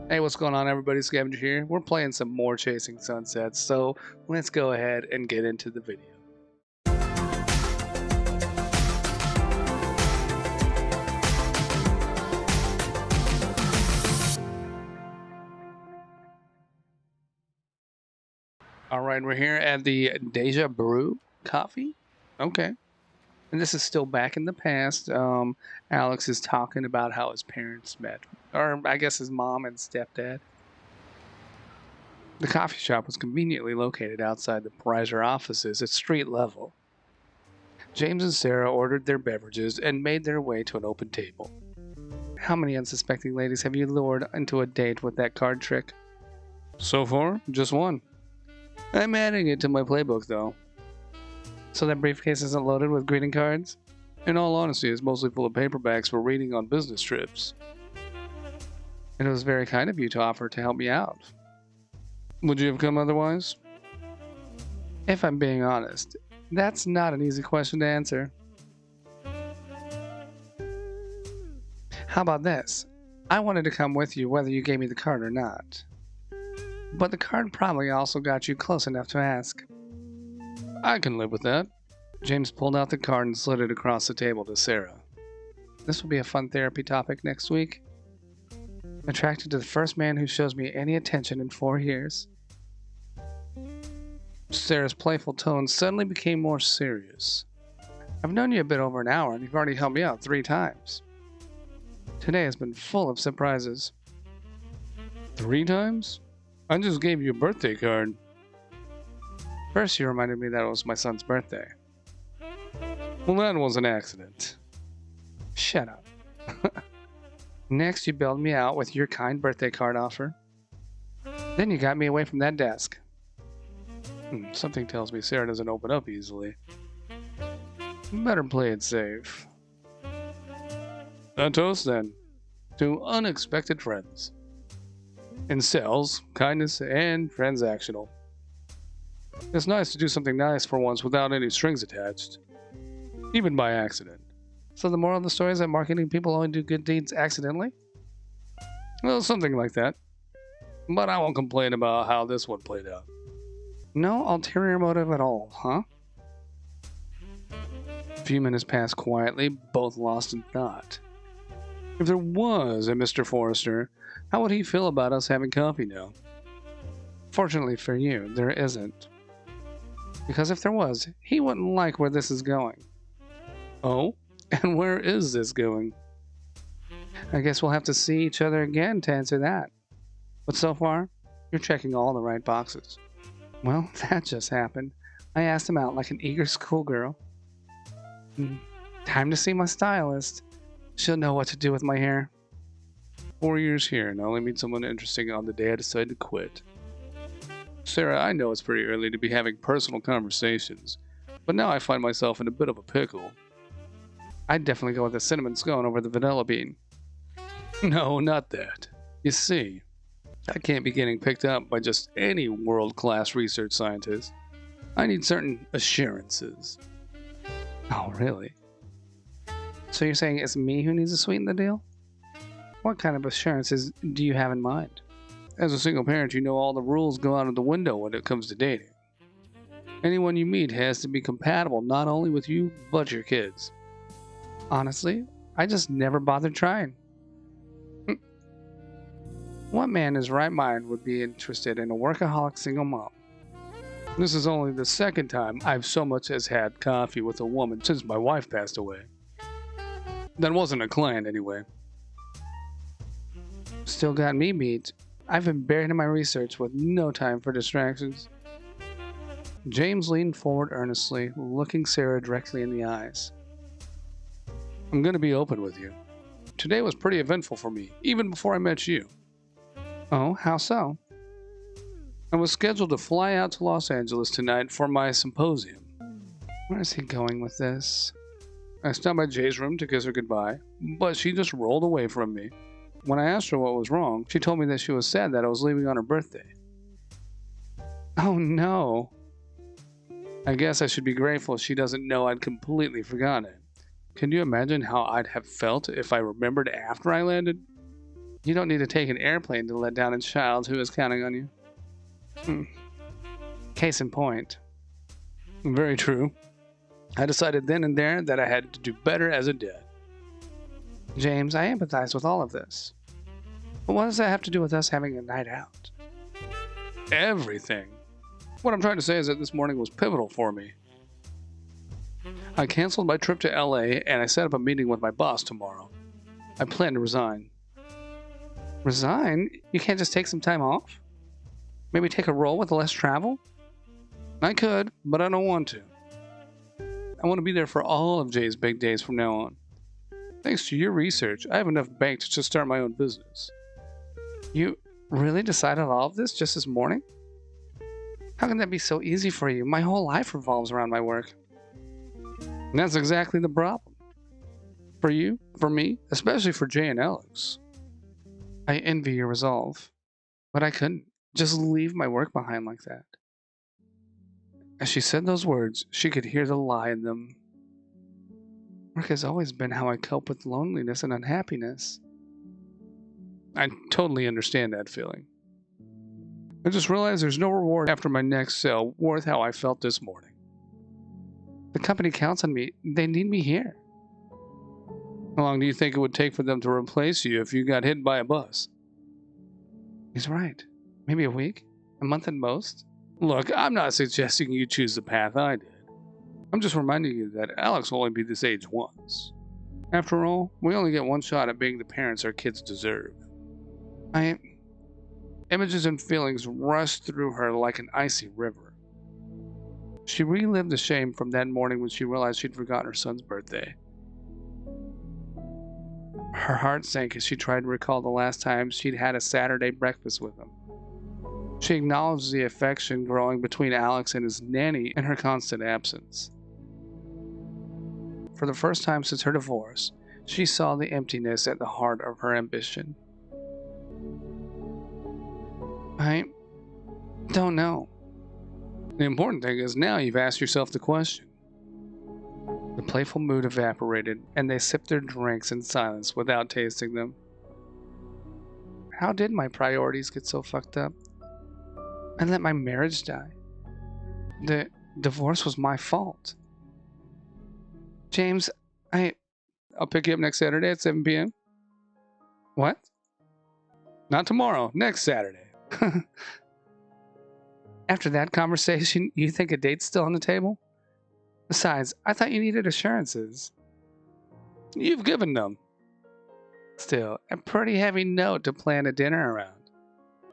Hey, what's going on, everybody? Scavenger here. We're playing some more Chasing Sunsets, so let's go ahead and get into the video. All right, we're here at the Deja Brew Coffee. Okay. And this is still back in the past. Alex is talking about how his parents met, or I guess his mom and stepdad. The coffee shop was conveniently located outside the Prizer offices at street level. James and Sarah ordered their beverages and made their way to an open table. How many unsuspecting ladies have you lured into a date with that card trick? So far, just one. I'm adding it to my playbook, though. So that briefcase isn't loaded with greeting cards? In all honesty, it's mostly full of paperbacks for reading on business trips. And it was very kind of you to offer to help me out. Would you have come otherwise? If I'm being honest, that's not an easy question to answer. How about this? I wanted to come with you whether you gave me the card or not. But the card probably also got you close enough to ask. I can live with that. James pulled out the card and slid it across the table to Sarah. This will be a fun therapy topic next week. Attracted to the first man who shows me any attention in 4 years. Sarah's playful tone suddenly became more serious. I've known you a bit over an hour and you've already helped me out 3 times. Today has been full of surprises. 3 times? I just gave you a birthday card. First, you reminded me that it was my son's birthday. Well, that was an accident. Shut up. Next, you bailed me out with your kind birthday card offer. Then you got me away from that desk. Something tells me Sarah doesn't open up easily. Better play it safe. A toast, then, to unexpected friends. In sales, kindness, and transactional. It's nice to do something nice for once without any strings attached. Even by accident. So the moral of the story is that marketing people only do good deeds accidentally? Well, something like that. But I won't complain about how this one played out. No ulterior motive at all, huh? A few minutes passed quietly, both lost in thought. If there was a Mr. Forrester, how would he feel about us having coffee now? Fortunately for you, there isn't. Because if there was, he wouldn't like where this is going. Oh? And where is this going? I guess we'll have to see each other again to answer that. But so far, you're checking all the right boxes. Well, that just happened. I asked him out like an eager schoolgirl. Time to see my stylist. She'll know what to do with my hair. 4 years here, and I only meet someone interesting on the day I decide to quit. Sarah, I know it's pretty early to be having personal conversations, but now I find myself in a bit of a pickle. I'd definitely go with the cinnamon scone over the vanilla bean. No, not that. You see, I can't be getting picked up by just any world-class research scientist. I need certain assurances. Oh, really? So you're saying it's me who needs to sweeten the deal? What kind of assurances do you have in mind? As a single parent, you know all the rules go out of the window when it comes to dating. Anyone you meet has to be compatible not only with you, but your kids. Honestly, I just never bothered trying. What man in his right mind would be interested in a workaholic single mom? This is only the second time I've so much as had coffee with a woman since my wife passed away. That wasn't a client anyway. Still got me beat. I've been buried in my research with no time for distractions. James leaned forward earnestly, looking Sarah directly in the eyes. I'm going to be open with you. Today was pretty eventful for me, even before I met you. Oh, how so? I was scheduled to fly out to Los Angeles tonight for my symposium. Where is he going with this? I stopped by Jay's room to kiss her goodbye, but she just rolled away from me. When I asked her what was wrong, she told me that she was sad that I was leaving on her birthday. Oh no. I guess I should be grateful she doesn't know I'd completely forgotten it. Can you imagine how I'd have felt if I remembered after I landed? You don't need to take an airplane to let down a child who is counting on you. Case in point. Very true. I decided then and there that I had to do better as a dad. James, I empathize with all of this. But what does that have to do with us having a night out? Everything. What I'm trying to say is that this morning was pivotal for me. I canceled my trip to LA and I set up a meeting with my boss tomorrow. I plan to resign. Resign? You can't just take some time off? Maybe take a role with less travel? I could, but I don't want to. I want to be there for all of Jay's big days from now on. Thanks to your research, I have enough banked to start my own business. You really decided all of this just this morning? How can that be so easy for you? My whole life revolves around my work. And that's exactly the problem. For you, for me, especially for Jay and Alex. I envy your resolve, but I couldn't just leave my work behind like that. As she said those words, she could hear the lie in them. Work has always been how I cope with loneliness and unhappiness. I totally understand that feeling. I just realized there's no reward after my next sale worth how I felt this morning. The company counts on me. They need me here. How long do you think it would take for them to replace you if you got hit by a bus? He's right. Maybe a week? A month at most? Look, I'm not suggesting you choose the path I did. I'm just reminding you that Alex will only be this age once. After all, we only get one shot at being the parents our kids deserve. Images and feelings rushed through her like an icy river. She relived the shame from that morning when she realized she'd forgotten her son's birthday. Her heart sank as she tried to recall the last time she'd had a Saturday breakfast with him. She acknowledged the affection growing between Alex and his nanny in her constant absence. For the first time since her divorce, she saw the emptiness at the heart of her ambition. I don't know. The important thing is now you've asked yourself the question. The playful mood evaporated, and they sipped their drinks in silence without tasting them. How did my priorities get so fucked up? I let my marriage die. The divorce was my fault. James, I'll pick you up next Saturday at 7 p.m. What? Not tomorrow, next Saturday. After that conversation, you think a date's still on the table? Besides, I thought you needed assurances. You've given them. Still, a pretty heavy note to plan a dinner around.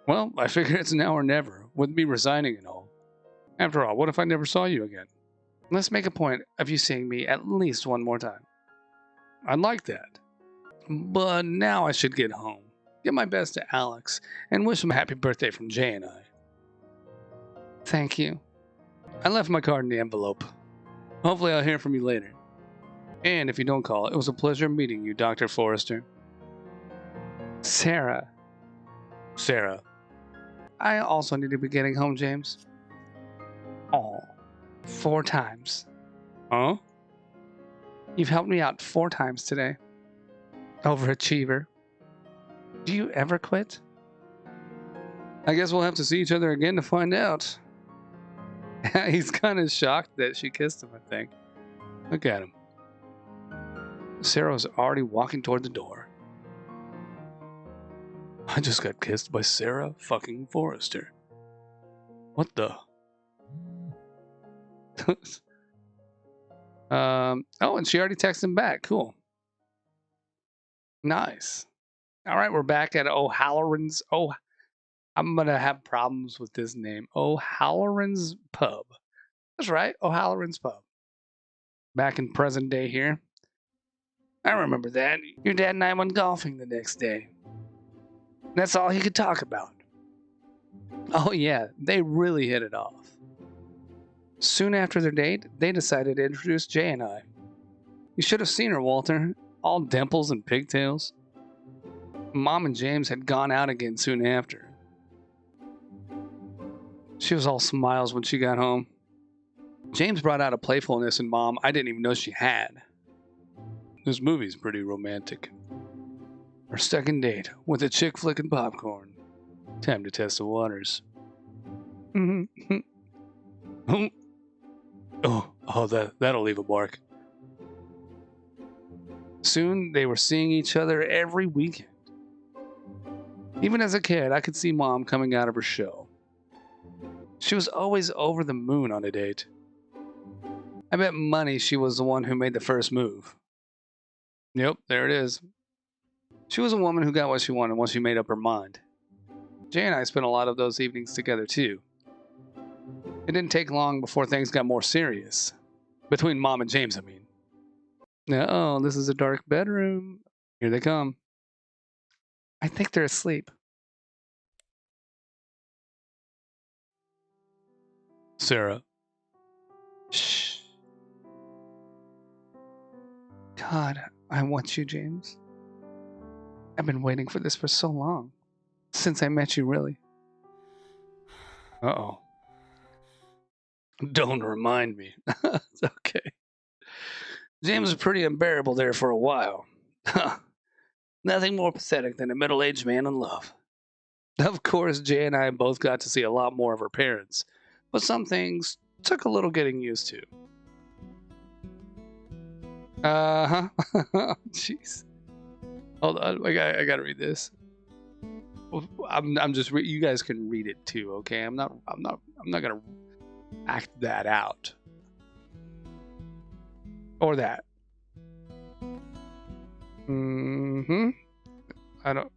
Well, I figure it's now or never, with me resigning and all. After all, what if I never saw you again? Let's make a point of you seeing me at least one more time. I'd like that. But now I should get home, give my best to Alex, and wish him a happy birthday from Jay and I. Thank you. I left my card in the envelope. Hopefully I'll hear from you later. And if you don't call, it was a pleasure meeting you, Dr. Forrester. Sarah. I also need to be getting home, James. Oh, 4 times. Huh? You've helped me out 4 times today. Overachiever. Do you ever quit? I guess we'll have to see each other again to find out. He's kind of shocked that she kissed him, I think. Look at him. Sarah was already walking toward the door. I just got kissed by Sarah fucking Forrester. What the? Oh, and she already texted him back. Cool. Nice. All right, we're back at O'Halloran's. Oh, I'm going to have problems with this name. O'Halloran's Pub. That's right, O'Halloran's Pub. Back in present day here. I remember that. Your dad and I went golfing the next day. That's all he could talk about. Oh yeah, they really hit it off. Soon after their date, they decided to introduce Jay and I. You should have seen her, Walter. All dimples and pigtails. Mom and James had gone out again soon after. She was all smiles when she got home. James brought out a playfulness in Mom I didn't even know she had. This movie's pretty romantic. Our second date with a chick flicking popcorn. Time to test the waters. That'll leave a mark. Soon they were seeing each other every weekend. Even as a kid, I could see Mom coming out of her shell. She was always over the moon on a date. I bet money she was the one who made the first move. Yep, there it is. She was a woman who got what she wanted once she made up her mind. Jay and I spent a lot of those evenings together too. It didn't take long before things got more serious. Between Mom and James, I mean. Oh, this is a dark bedroom. Here they come. I think they're asleep. Sarah. Shh. God, I want you, James. I've been waiting for this for so long. Since I met you, really. Uh-oh. Don't remind me. It's okay. James was pretty unbearable there for a while. Nothing more pathetic than a middle-aged man in love. Of course, Jay and I both got to see a lot more of her parents, but some things took a little getting used to. Jeez. Hold on, I gotta read this. I'm just you guys can read it too, okay? I'm not gonna act that out or that. I don't.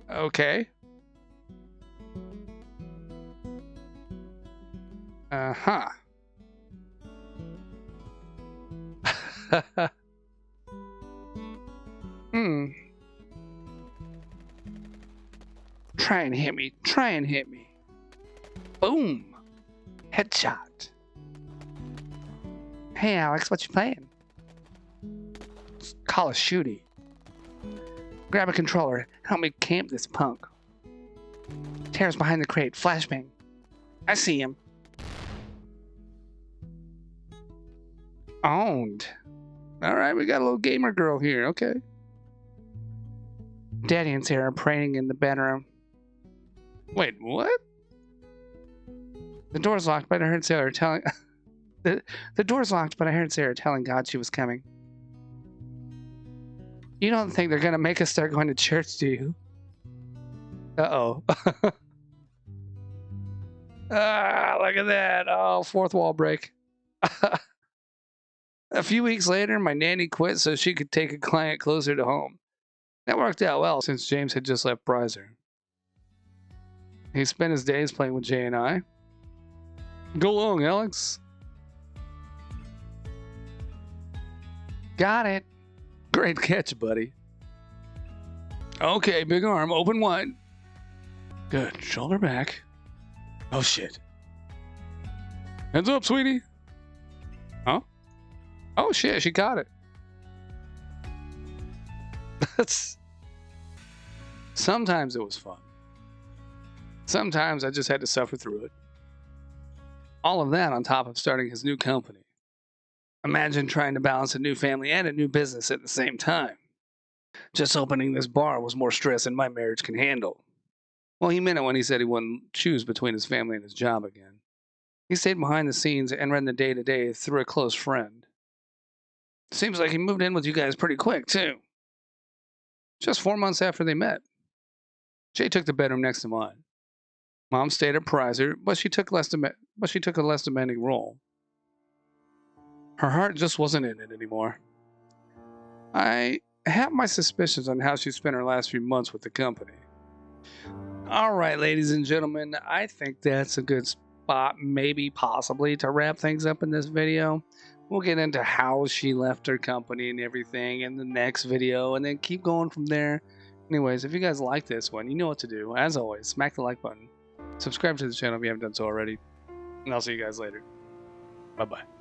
Okay. Uh-huh. Try and hit me. Try and hit me. Boom. Headshot. Hey, Alex, what you playing? Call of Duty. Grab a controller. Help me camp this punk. Tara's behind the crate. Flashbang. I see him. Owned. Alright, we got a little gamer girl here. Okay. Daddy and Sarah are praying in the bedroom. Wait, what? The door's locked, but I heard Sarah telling... the door's locked, but I heard Sarah telling God she was coming. You don't think they're gonna make us start going to church, do you? Uh-oh. Look at that. Oh, fourth wall break. A few weeks later, my nanny quit so she could take a client closer to home. That worked out well since James had just left Bryzer. He spent his days playing with Jay and I. Go long, Alex. Got it. Great catch, buddy. Okay, big arm, open wide. Good, shoulder back. Oh shit. Heads up, sweetie. Huh? Oh shit, she caught it. Sometimes it was fun. Sometimes I just had to suffer through it. All of that on top of starting his new company. Imagine trying to balance a new family and a new business at the same time. Just opening this bar was more stress than my marriage can handle. Well, he meant it when he said he wouldn't choose between his family and his job again. He stayed behind the scenes and ran the day-to-day through a close friend. Seems like he moved in with you guys pretty quick, too. Just 4 months after they met. Jay took the bedroom next to mine. Mom stayed at Bryzer, but she took a less demanding role. Her heart just wasn't in it anymore. I have my suspicions on how she spent her last few months with the company. Alright, ladies and gentlemen, I think that's a good spot, maybe, possibly, to wrap things up in this video. We'll get into how she left her company and everything in the next video, and then keep going from there. Anyways, if you guys like this one, you know what to do. As always, smack the like button. Subscribe to the channel if you haven't done so already. And I'll see you guys later. Bye-bye.